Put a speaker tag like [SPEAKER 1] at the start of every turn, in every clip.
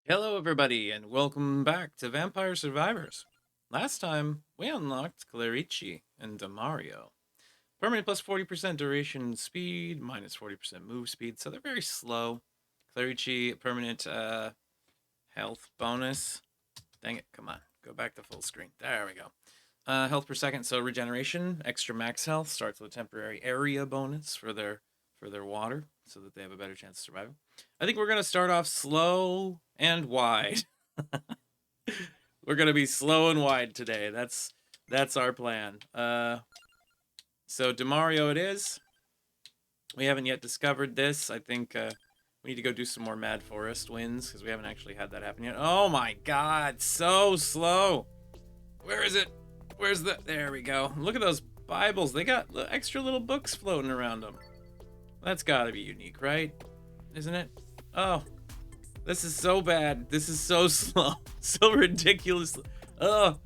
[SPEAKER 1] Hello, everybody, and welcome back to Vampire Survivors. Last time, we unlocked Clerici and Demario. Permanent plus 40% duration speed, minus 40% move speed, so they're very slow. Clerici, permanent health bonus. Dang it, come on. Go back to full screen. There we go. Health per second, so regeneration, extra max health, starts with a temporary area bonus for their water, so that they have a better chance of surviving. I think we're gonna start off slow and wide. We're gonna be slow and wide today. That's our plan. So Demario it is. We haven't yet discovered this. I think we need to go do some more Mad Forest wins because we haven't actually had that happen yet. Oh my God, so slow. Where is it? Where's the? There we go. Look at those Bibles. They got extra little books floating around them. That's got to be unique, right? Isn't it? Oh, this is so bad. This is so slow. So ridiculous. Oh,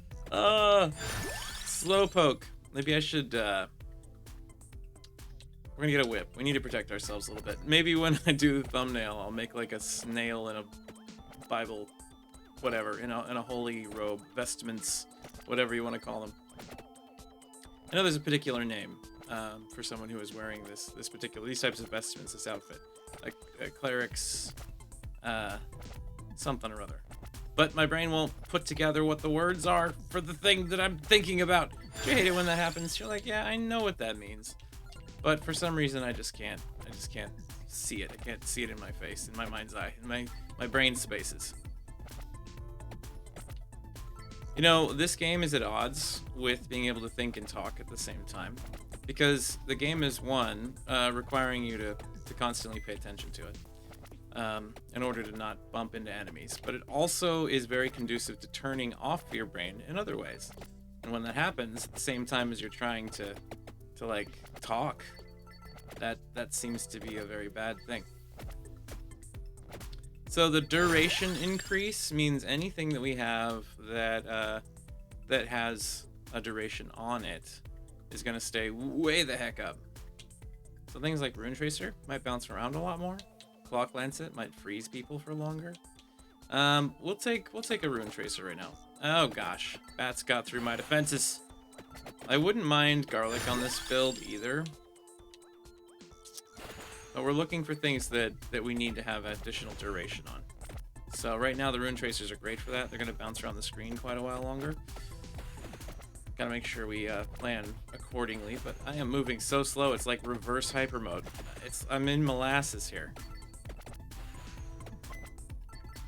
[SPEAKER 1] slowpoke. Maybe I should, we're gonna get a whip. We need to protect ourselves a little bit. Maybe when I do the thumbnail, I'll make like a snail in a Bible, whatever, in a holy robe, vestments, whatever you want to call them. I know there's a particular name for someone who is wearing these types of vestments, this outfit. A cleric's, something or other. But my brain won't put together what the words are for the thing that I'm thinking about. Do you hate it when that happens? You're like, yeah, I know what that means. But for some reason, I just can't see it. I can't see it in my face, in my mind's eye, in my brain spaces. You know, this game is at odds with being able to think and talk at the same time. Because the game is, one, requiring you to constantly pay attention to it. In order to not bump into enemies, but it also is very conducive to turning off your brain in other ways. And when that happens, at the same time as you're trying to like talk, that seems to be a very bad thing. So the duration increase means anything that we have that that has a duration on it is going to stay way the heck up. So things like Rune Tracer might bounce around a lot more. Clock Lancet might freeze people for longer. We'll take a Rune Tracer right now. Oh gosh, bats got through my defenses. I wouldn't mind garlic on this build either, but we're looking for things that we need to have additional duration on. So right now the Rune Tracers are great for that. They're going to bounce around the screen quite a while longer. Gotta make sure we plan accordingly, but I am moving so slow. It's like reverse hyper mode. I'm in molasses here.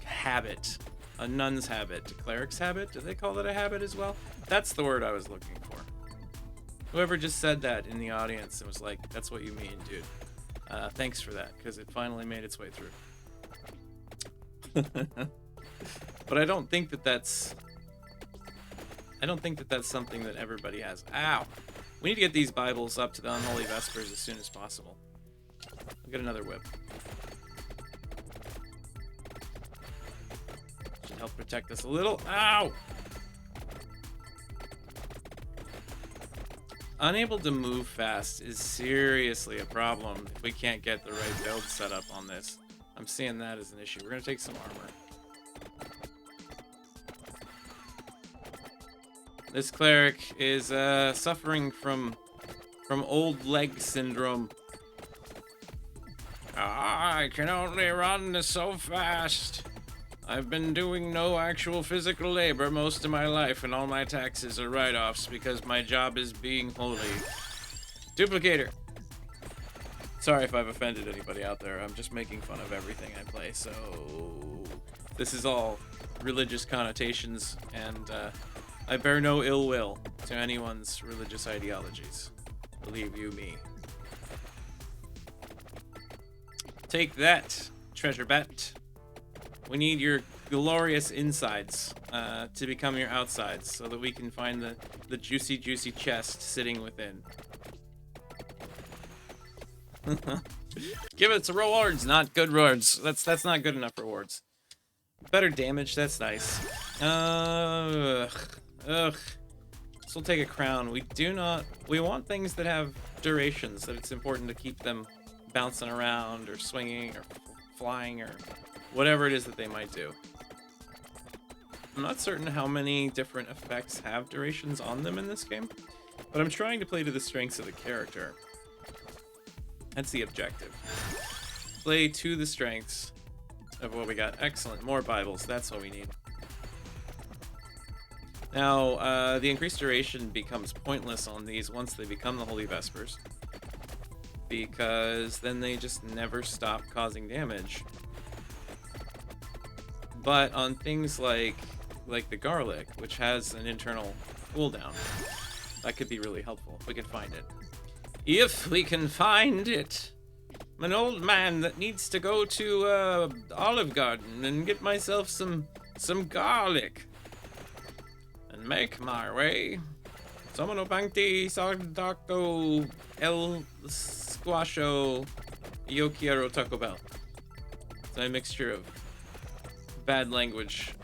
[SPEAKER 1] Habit. A nun's habit. A cleric's habit? Do they call that a habit as well? That's the word I was looking for. Whoever just said that in the audience and was like, that's what you mean, dude. Thanks for that, because it finally made its way through. But I don't think that that's something that everybody has. Ow! We need to get these Bibles up to the Unholy Vespers as soon as possible. I'll get another whip. Help protect us a little. Ow! Unable to move fast is seriously a problem if we can't get the right build set up on this. I'm seeing that as an issue. We're gonna take some armor. This cleric is suffering from old leg syndrome. I can only run so fast. I've been doing no actual physical labor most of my life, and all my taxes are write-offs because my job is being holy. Duplicator. Sorry if I've offended anybody out there. I'm just making fun of everything I play, so this is all religious connotations, and I bear no ill will to anyone's religious ideologies. Believe you me. Take that, treasure bat. We need your glorious insides to become your outsides so that we can find the juicy, juicy chest sitting within. Give us rewards, not good rewards. That's not good enough rewards. Better damage, that's nice. Ugh. This will take a crown. We want things that have durations, that it's important to keep them bouncing around or swinging or flying or whatever it is that they might do. I'm not certain how many different effects have durations on them in this game, but I'm trying to play to the strengths of the character. That's the objective. Play to the strengths of what we got. Excellent. More Bibles. That's what we need. Now, the increased duration becomes pointless on these once they become the Holy Vespers, because then they just never stop causing damage. But on things like the garlic, which has an internal cooldown, that could be really helpful if we can find it. If we can find it! I'm an old man that needs to go to Olive Garden and get myself some garlic. And make my way. Somono Pankti Sardako El Squasho Yokiero Taco Bell. It's a mixture of bad language,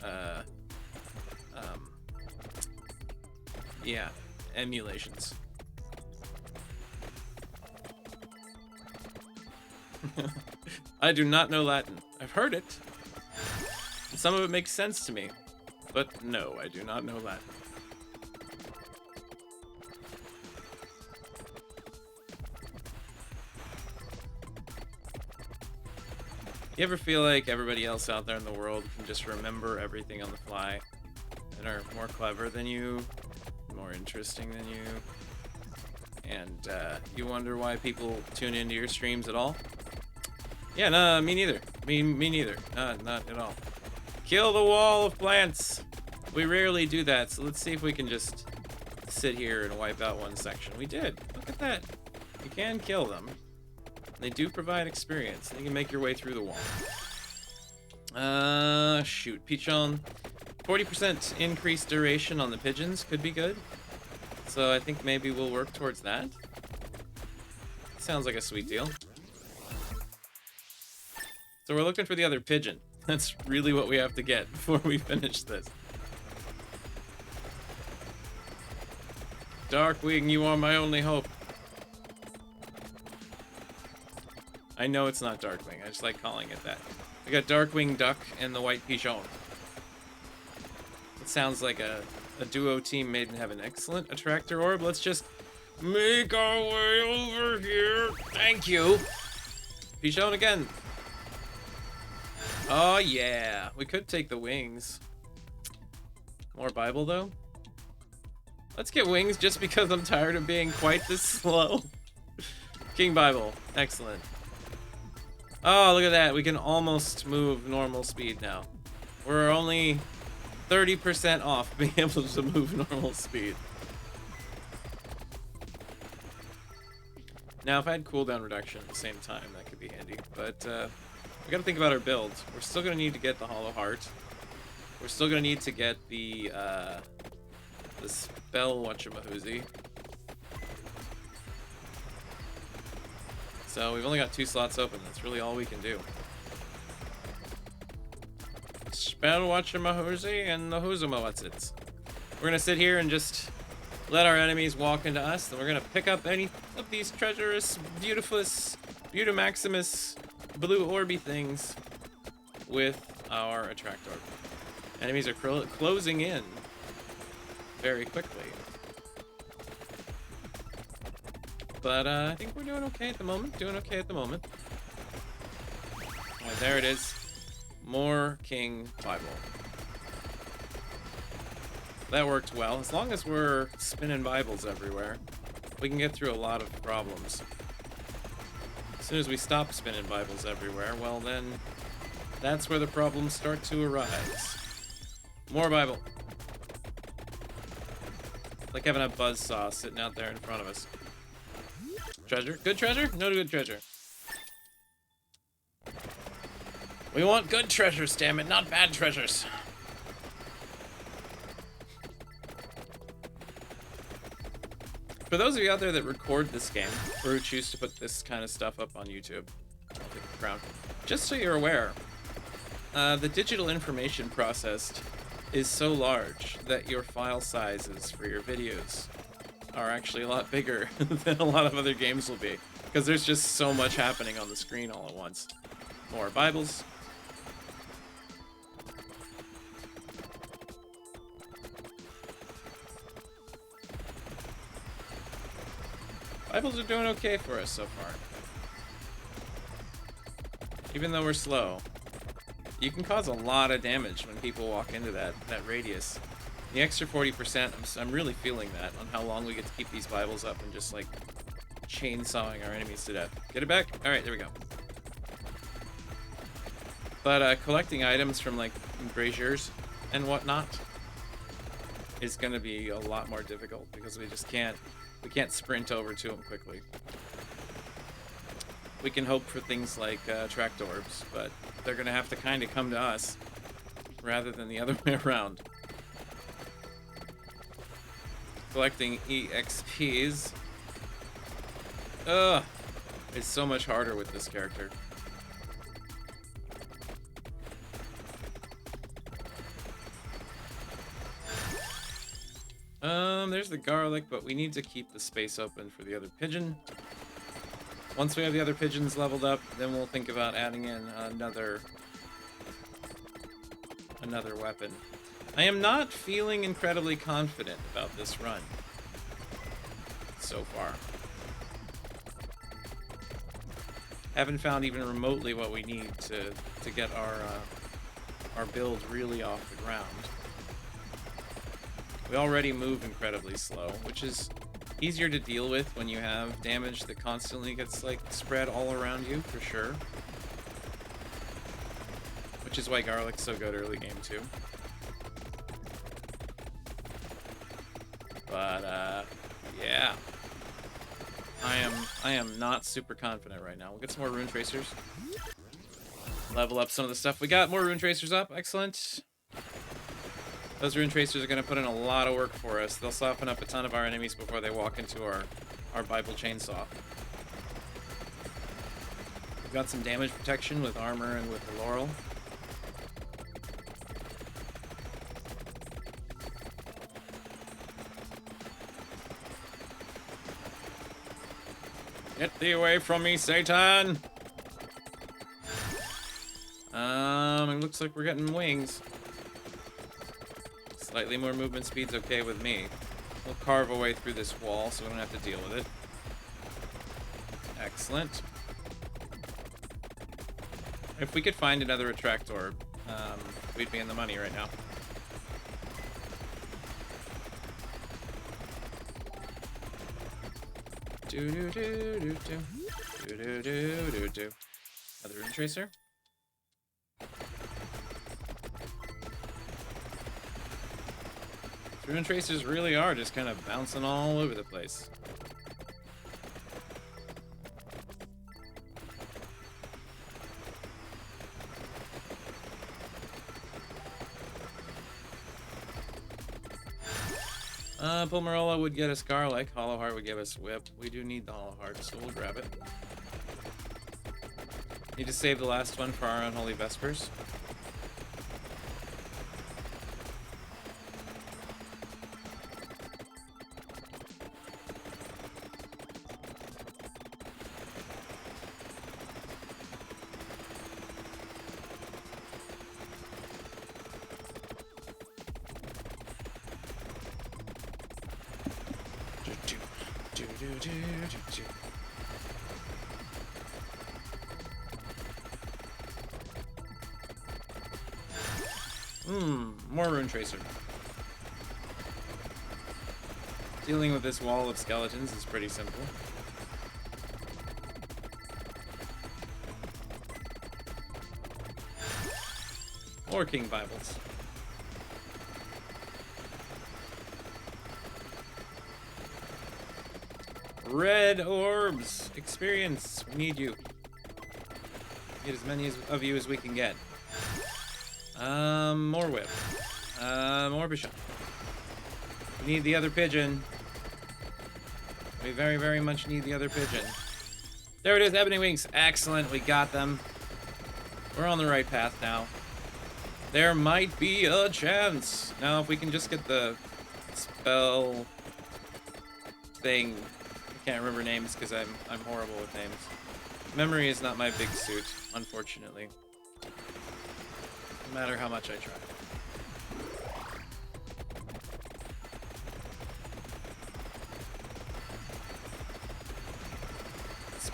[SPEAKER 1] yeah, emulations. I do not know Latin. I've heard it. And some of it makes sense to me. But no, I do not know Latin. You ever feel like everybody else out there in the world can just remember everything on the fly and are more clever than you, more interesting than you, and you wonder why people tune into your streams at all? Yeah, no, me neither. Me neither. Not at all. Kill the wall of plants! We rarely do that, so let's see if we can just sit here and wipe out one section. We did. Look at that. You can kill them. They do provide experience. You can make your way through the wall. Shoot. Pichon. 40% increased duration on the pigeons could be good. So I think maybe we'll work towards that. Sounds like a sweet deal. So we're looking for the other pigeon. That's really what we have to get before we finish this. Darkwing, you are my only hope. I know it's not Darkwing. I just like calling it that. We got Darkwing Duck and the White Pigeon. It sounds like a duo team made in heaven. Excellent. Attractor orb. Let's just make our way over here. Thank you. Pigeon again. Oh, yeah. We could take the wings. More Bible, though. Let's get wings just because I'm tired of being quite this slow. King Bible. Excellent. Oh, look at that. We can almost move normal speed now. We're only 30% off being able to move normal speed. Now, if I had cooldown reduction at the same time, that could be handy. But we gotta think about our builds. We're still gonna need to get the Hollow Heart. We're still gonna need to get the spell whatchamahoozy. So we've only got 2 slots open. That's really all we can do. Spell whatchamahoozy and the whoozamawatsits. We're gonna sit here and just let our enemies walk into us, and we're gonna pick up any of these treacherous, beautimaximus, blue orby things with our attract orb. Enemies are closing in very quickly. But I think we're doing okay at the moment. Alright, there it is. More King Bible. That worked well. As long as we're spinning Bibles everywhere, we can get through a lot of problems. As soon as we stop spinning Bibles everywhere, well then, that's where the problems start to arise. More Bible. Like having a buzzsaw sitting out there in front of us. Treasure? Good treasure? No good treasure. We want good treasures, damn it, not bad treasures. For those of you out there that record this game, or who choose to put this kind of stuff up on YouTube, I'll take the crown. Just so you're aware, the digital information processed is so large that your file sizes for your videos are actually a lot bigger than a lot of other games will be, because there's just so much happening on the screen all at once. More Bibles. Bibles are doing okay for us so far. Even though we're slow. You can cause a lot of damage when people walk into that radius. The extra 40%, I'm really feeling that on how long we get to keep these Bibles up and just like chainsawing our enemies to death. Get it back? Alright, there we go. But collecting items from like braziers and whatnot is going to be a lot more difficult because we can't sprint over to them quickly. We can hope for things like tracked orbs, but they're going to have to kind of come to us rather than the other way around. Collecting EXPs is so much harder with this character. There's the garlic, but we need to keep the space open for the other pigeon. Once we have the other pigeons leveled up, then we'll think about adding in another weapon. I am not feeling incredibly confident about this run so far. Haven't found even remotely what we need to get our build really off the ground. We already move incredibly slow, which is easier to deal with when you have damage that constantly gets like spread all around you, for sure. Which is why garlic's so good early game too. But yeah. I am not super confident right now. We'll get some more rune tracers. Level up some of the stuff we got. More rune tracers up. Excellent. Those rune tracers are going to put in a lot of work for us. They'll soften up a ton of our enemies before they walk into our Bible chainsaw. We've got some damage protection with armor and with the laurel. Get thee away from me, Satan! It looks like we're getting wings. Slightly more movement speed's okay with me. We'll carve our way through this wall so we don't have to deal with it. Excellent. If we could find another attract orb, we'd be in the money right now. Do. Another rune tracer. Rune tracers really are just kind of bouncing all over the place. Pulmarola would get us garlic. Hollow Heart would give us whip. We do need the Hollow Heart, so we'll grab it. Need to save the last one for our Unholy Vespers. More rune tracer. Dealing with this wall of skeletons is pretty simple. More King Bibles. Red orbs! Experience! We need you. Get as many of you as we can get. More whip. More bishop. We need the other pigeon. We very, very much need the other pigeon. There it is, Ebony Wings. Excellent, we got them. We're on the right path now. There might be a chance. Now, if we can just get the spell thing. I can't remember names because I'm horrible with names. Memory is not my big suit, unfortunately. No matter how much I try.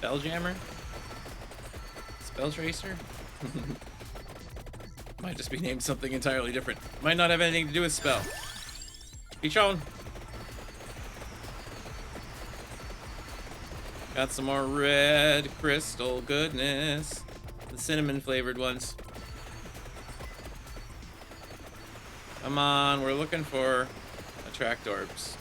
[SPEAKER 1] Spelljammer? Spell Tracer? Might just be named something entirely different. Might not have anything to do with spell. Be shown. Got some more red crystal goodness. The cinnamon flavored ones. Come on, we're looking for attract orbs.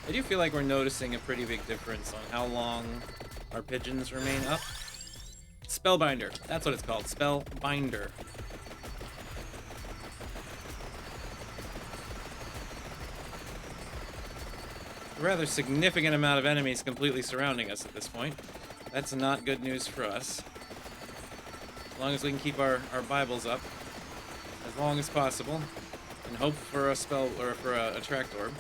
[SPEAKER 1] I do feel like we're noticing a pretty big difference on how long our pigeons remain up. Spellbinder, that's what it's called, Spellbinder. A rather significant amount of enemies completely surrounding us at this point. That's not good news for us. As long as we can keep our Bibles up as long as possible and hope for a spell or for a attract orb.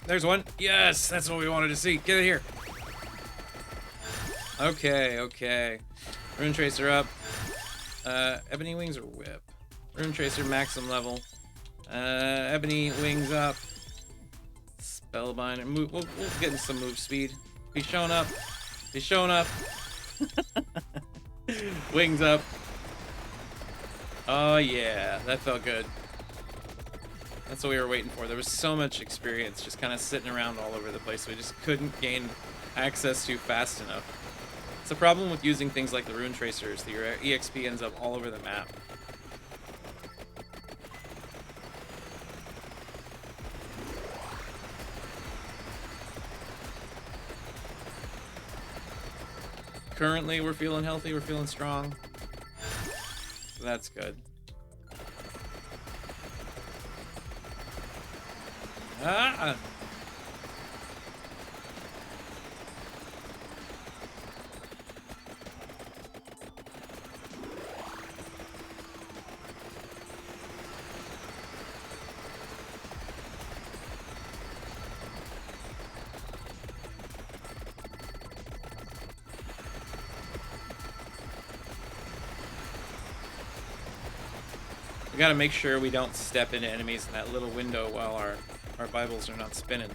[SPEAKER 1] There's one. Yes, that's what we wanted to see. Get it here. Okay, okay. Rune Tracer up. Ebony Wings or Whip? Rune Tracer maximum level. Ebony Wings up. Spellbinder. Move. We'll get in some move speed. He's showing up. He's showing up. Wings up. Oh yeah, that felt good. That's what we were waiting for. There was so much experience just kind of sitting around all over the place. We just couldn't gain access to fast enough. It's the problem with using things like the Rune Tracers, that your EXP ends up all over the map. Currently, we're feeling healthy, we're feeling strong. So that's good. Ah! We gotta make sure we don't step into enemies in that little window while our Bibles are not spinning.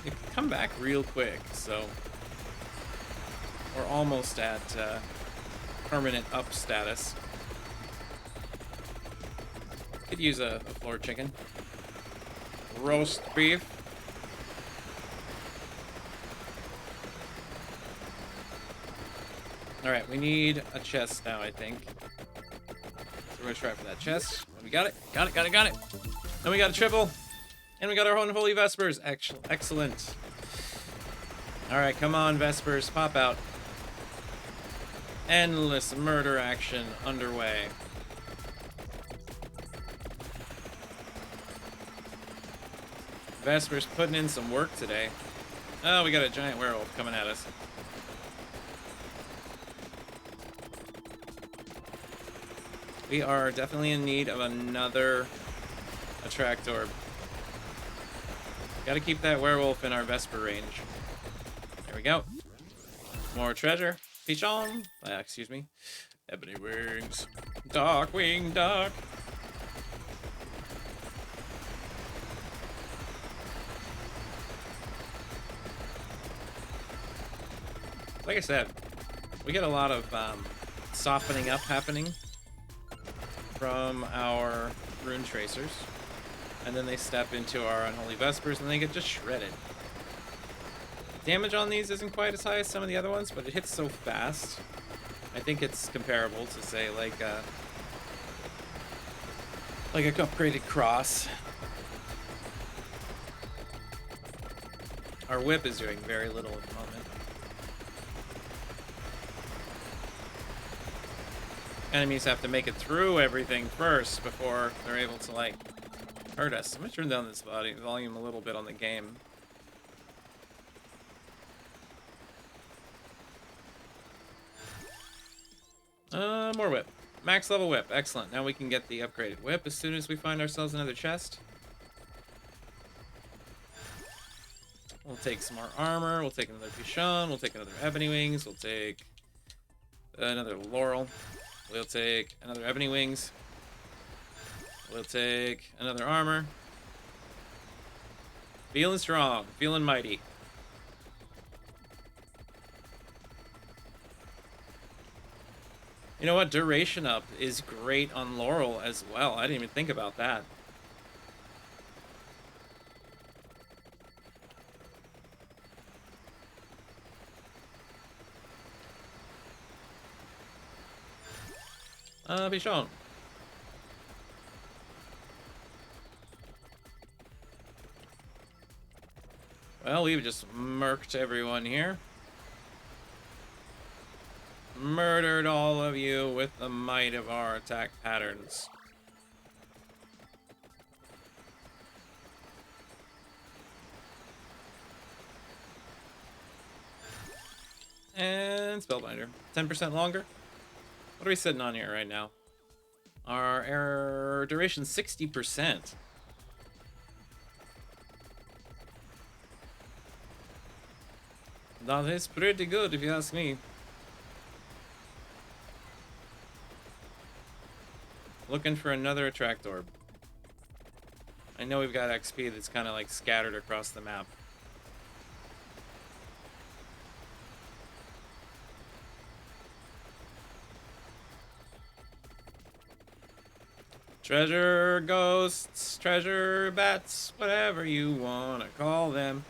[SPEAKER 1] They can come back real quick, so we're almost at permanent up status. Could use a floor chicken. Roast beef. Alright, we need a chest now, I think. We're gonna try for that chest. We got it. Got it. Then we got a triple. And we got our Unholy Vespers. Excellent. Alright, come on, Vespers. Pop out. Endless murder action underway. Vespers putting in some work today. Oh, we got a giant werewolf coming at us. We are definitely in need of another attract orb. Gotta keep that werewolf in our Vesper range. There we go. More treasure. Pichon. Excuse me. Ebony Wings. Darkwing Duck. Like I said, we get a lot of softening up happening from our Rune Tracers, and then they step into our Unholy Vespers and they get just shredded. Damage on these isn't quite as high as some of the other ones, but it hits so fast. I think it's comparable to, say, like a upgraded cross. Our whip is doing very little at the moment. Enemies have to make it through everything first before they're able to, like, hurt us. I'm gonna turn down this volume a little bit on the game. More whip. Max level whip. Excellent. Now we can get the upgraded whip as soon as we find ourselves another chest. We'll take some more armor. We'll take another Pichon. We'll take another Ebony Wings. We'll take another Laurel. We'll take another ebony wings. We'll take another armor. Feeling strong, feeling mighty. You know what? Duration up is great on Laurel as well. I didn't even think about that. Be shown. Well, we've just murked everyone here. Murdered all of you with the might of our attack patterns. And Spellbinder. 10% longer. What are we sitting on here right now? Our error duration 60%. That is pretty good if you ask me. Looking for another attract orb. I know we've got XP that's kind of like scattered across the map. Treasure ghosts, treasure bats, whatever you want to call them.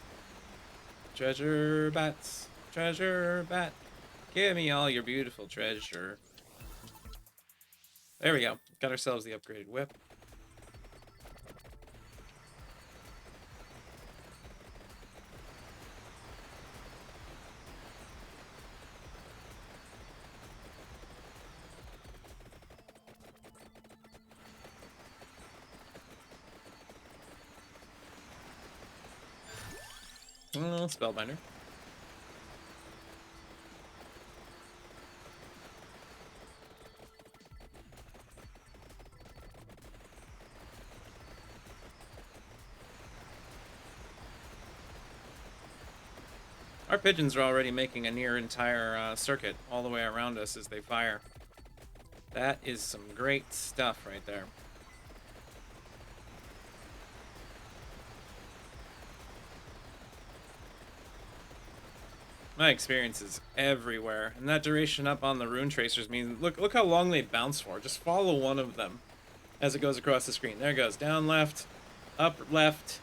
[SPEAKER 1] Treasure bats, treasure bat. Give me all your beautiful treasure. There we go. Got ourselves the upgraded whip. Spellbinder. Our pigeons are already making a near entire circuit all the way around us as they fire. That is some great stuff right there. My experience is everywhere, and that duration up on the rune tracers means look how long they bounce for. Just follow one of them as it goes across the screen. There it goes. Down left, up left,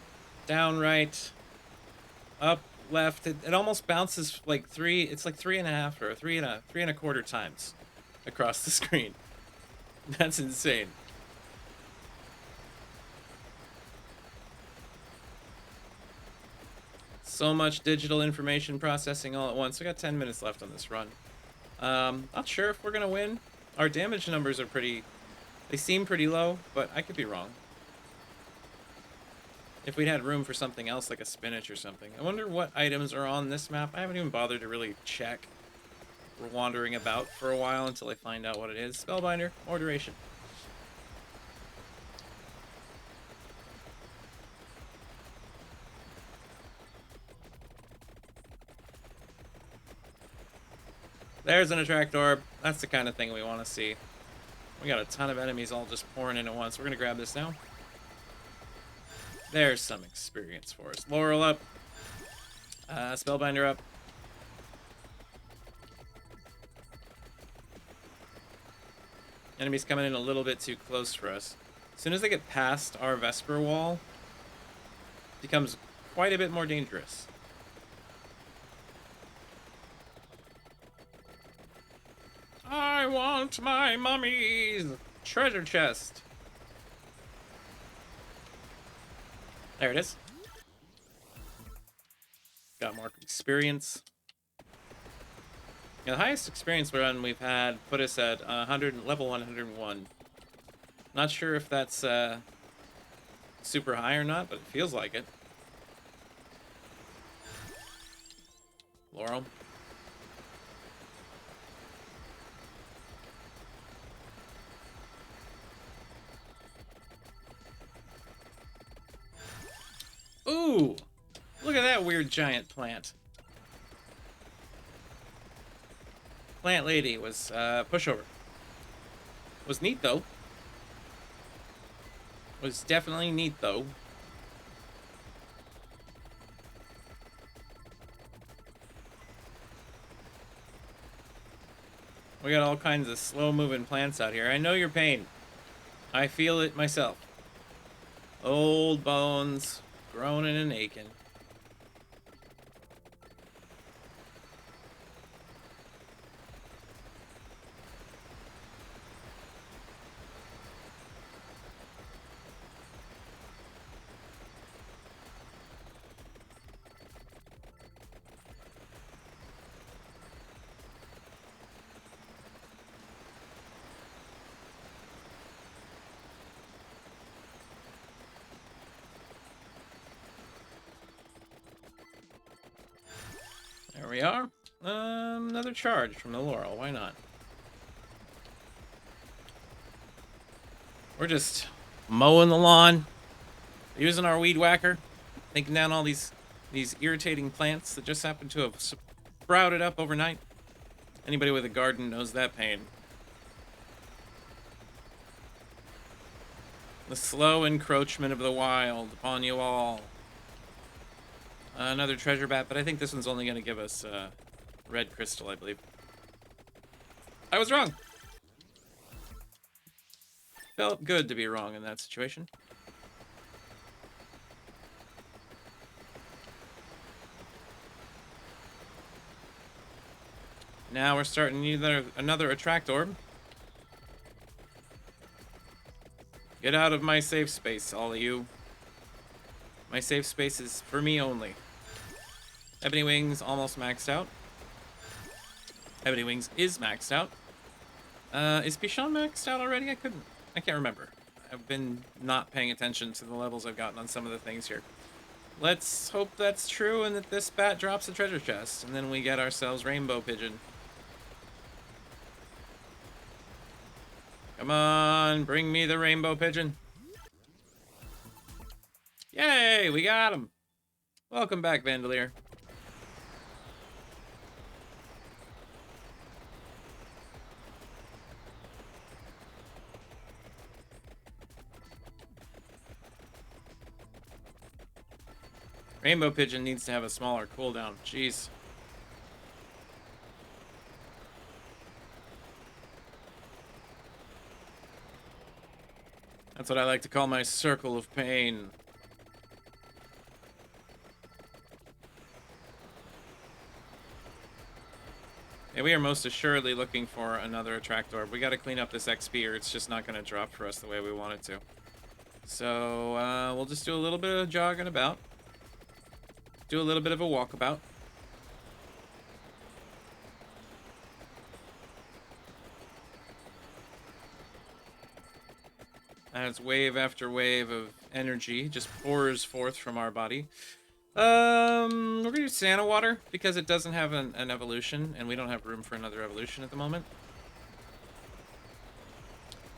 [SPEAKER 1] down right, up left. It almost bounces like three. It's like 3.5 or three and a quarter times across the screen. That's insane. So much digital information processing all at once. We got 10 minutes left on this run. Not sure if we're gonna win. Our damage numbers are they seem pretty low, but I could be wrong. If we'd had room for something else like a spinach or something. I wonder what items are on this map. I haven't even bothered to really check. We're wandering about for a while until I find out what it is. Spellbinder, more duration. There's an attract orb. That's the kind of thing we want to see. We got a ton of enemies all just pouring in at once. We're going to grab this now. There's some experience for us. Laurel up. Spellbinder up. Enemies coming in a little bit too close for us. As soon as they get past our Vesper wall, it becomes quite a bit more dangerous. I want my mummy's treasure chest. There it is. Got more experience. Yeah, the highest experience run we've had put us at level 101. Not sure if that's super high or not, but it feels like it. Laurel. Ooh! Look at that weird giant plant. Plant lady was pushover. Was neat, though. Was definitely neat, though. We got all kinds of slow-moving plants out here. I know your pain. I feel it myself. Old bones, groaning and aching. There we are. Another charge from the Laurel. Why not? We're just mowing the lawn, using our weed whacker, taking down all these irritating plants that just happen to have sprouted up overnight. Anybody with a garden knows that pain. The slow encroachment of the wild upon you all. Another treasure bat, but I think this one's only going to give us red crystal, I believe. I was wrong. Felt good to be wrong in that situation. Now we're starting to need another attract orb. Get out of my safe space, all of you. My safe space is for me only. Ebony Wings almost maxed out. Ebony Wings is maxed out. Is Bichon maxed out already? I can't remember. I've been not paying attention to the levels I've gotten on some of the things here. Let's hope that's true and that this bat drops a treasure chest, and then we get ourselves Rainbow Pigeon. Come on, bring me the Rainbow Pigeon. Yay, we got him. Welcome back, Vandalier. Rainbow Pigeon needs to have a smaller cooldown. Jeez. That's what I like to call my circle of pain. Yeah, we are most assuredly looking for another attract orb. We gotta clean up this XP or it's just not gonna drop for us the way we want it to. So, we'll just do a little bit of jogging about. Do a little bit of a walkabout. As wave after wave of energy just pours forth from our body. We're gonna do Santa Water because it doesn't have an evolution, and we don't have room for another evolution at the moment.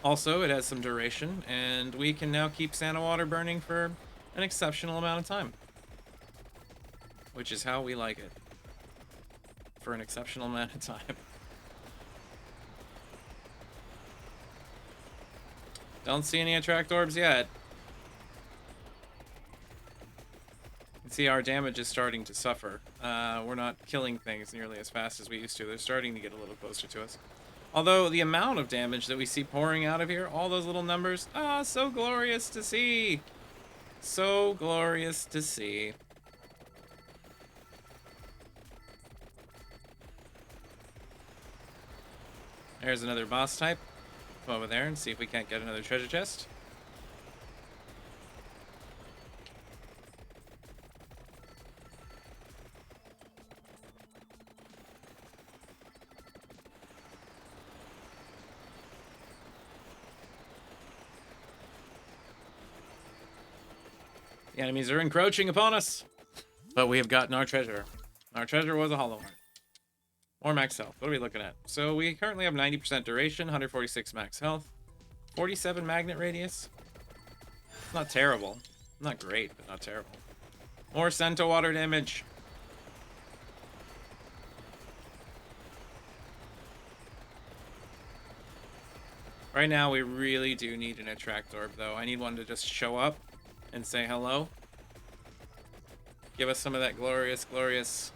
[SPEAKER 1] Also, it has some duration, and we can now keep Santa Water burning for an exceptional amount of time. Which is how we like it. For an exceptional amount of time. Don't see any attract orbs yet. You can see our damage is starting to suffer. We're not killing things nearly as fast as we used to. They're starting to get a little closer to us. Although the amount of damage that we see pouring out of here, all those little numbers, so glorious to see. So glorious to see. There's another boss type. Come over there and see if we can't get another treasure chest. The enemies are encroaching upon us, but we have gotten our treasure. Our treasure was a hollow heart. More max health. What are we looking at? So we currently have 90% duration, 146 max health, 47 magnet radius. It's not terrible. Not great, but not terrible. More Santa Water damage. Right now, we really do need an attract orb, though. I need one to just show up and say hello. Give us some of that glorious, glorious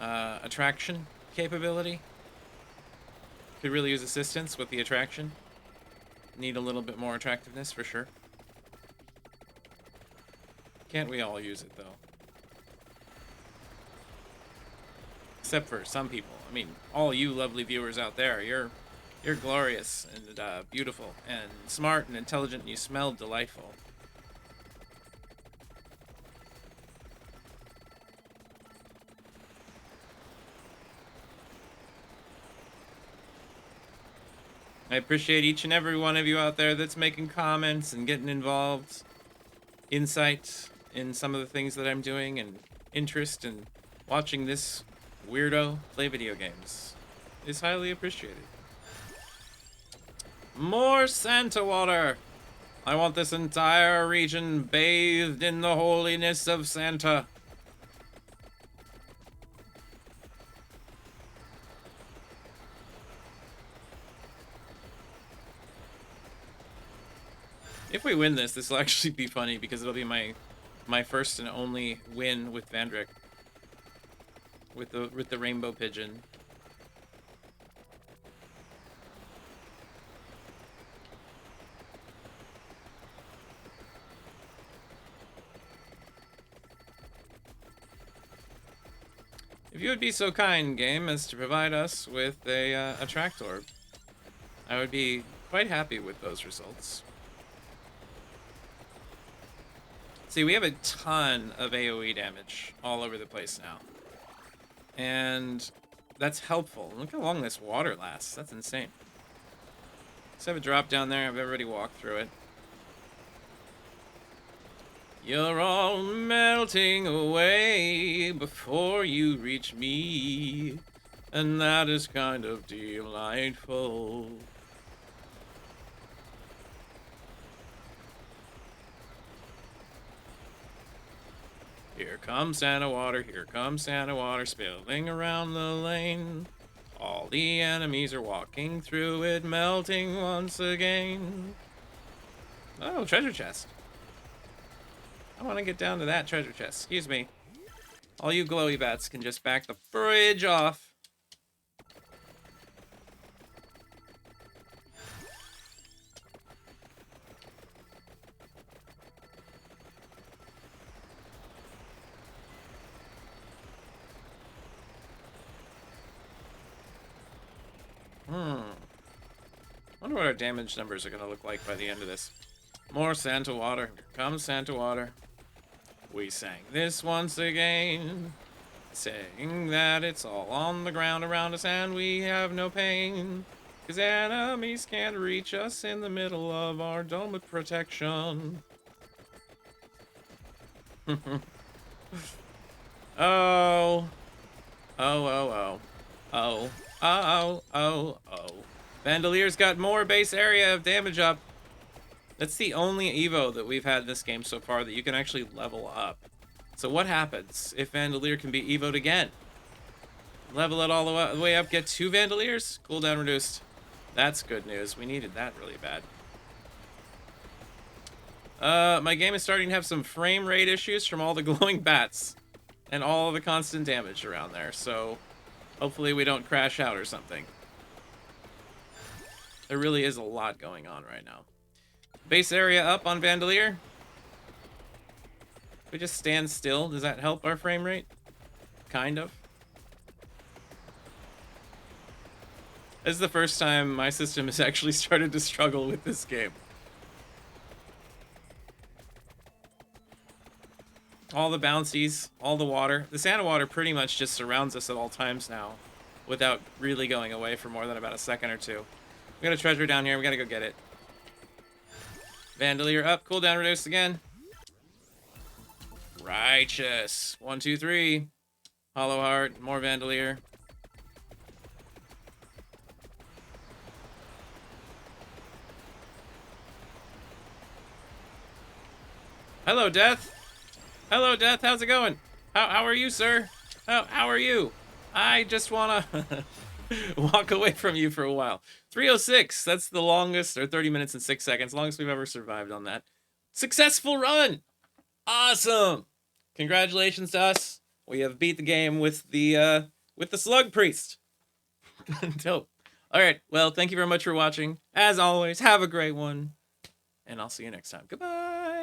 [SPEAKER 1] attraction capability. Could really use assistance with the attraction. Need a little bit more attractiveness for sure. Can't we all use it, though? Except for some people. I mean, all you lovely viewers out there, you're glorious and beautiful and smart and intelligent, and you smell delightful. I appreciate each and every one of you out there that's making comments and getting involved. Insight in some of the things that I'm doing and interest in watching this weirdo play video games is highly appreciated. More Santa water! I want this entire region bathed in the holiness of Santa. If we win this, this will actually be funny because it'll be my first and only win with Vandrick. With the rainbow pigeon. If you would be so kind, game, as to provide us with a attract orb, I would be quite happy with those results. See, we have a ton of AoE damage all over the place now. And that's helpful. Look how long this water lasts. That's insane. Let's have a drop down there. Have everybody walk through it. You're all melting away before you reach me, and that is kind of delightful. Here comes Santa water, here comes Santa water, spilling around the lane. All the enemies are walking through it, melting once again. Oh, treasure chest. I want to get down to that treasure chest. Excuse me. All you glowy bats can just back the fridge off. Wonder what our damage numbers are going to look like by the end of this. More Santa water. Here comes Santa water. We sang this once again, saying that it's all on the ground around us and we have no pain, 'cause enemies can't reach us in the middle of our dome of protection. Oh. Oh. Bandelier's got more base area of damage up. That's the only Evo that we've had in this game so far that you can actually level up. So what happens if Vandalier can be Evo'd again? Level it all the way up, get 2 Vandaliers? Cooldown reduced. That's good news. We needed that really bad. My game is starting to have some frame rate issues from all the glowing bats and all the constant damage around there. So hopefully we don't crash out or something. There really is a lot going on right now. Base area up on Vandalier. If we just stand still, does that help our frame rate? Kind of. This is the first time my system has actually started to struggle with this game. All the bouncies, all the water. The Santa water pretty much just surrounds us at all times now without really going away for more than about a second or two. We got a treasure down here. We gotta go get it. Vandalier up. Cooldown reduced again. Righteous. 1, 2, 3. Hollow Heart. More Vandalier. Hello, Death. Hello, Death. How's it going? How are you, sir? How are you? I just wanna walk away from you for a while. 306. That's the longest, or 30 minutes and 6 seconds, longest we've ever survived on that. Successful run. Awesome. Congratulations to us. We have beat the game with the Slug Priest. Dope. All right. Well, thank you very much for watching. As always, have a great one, and I'll see you next time. Goodbye.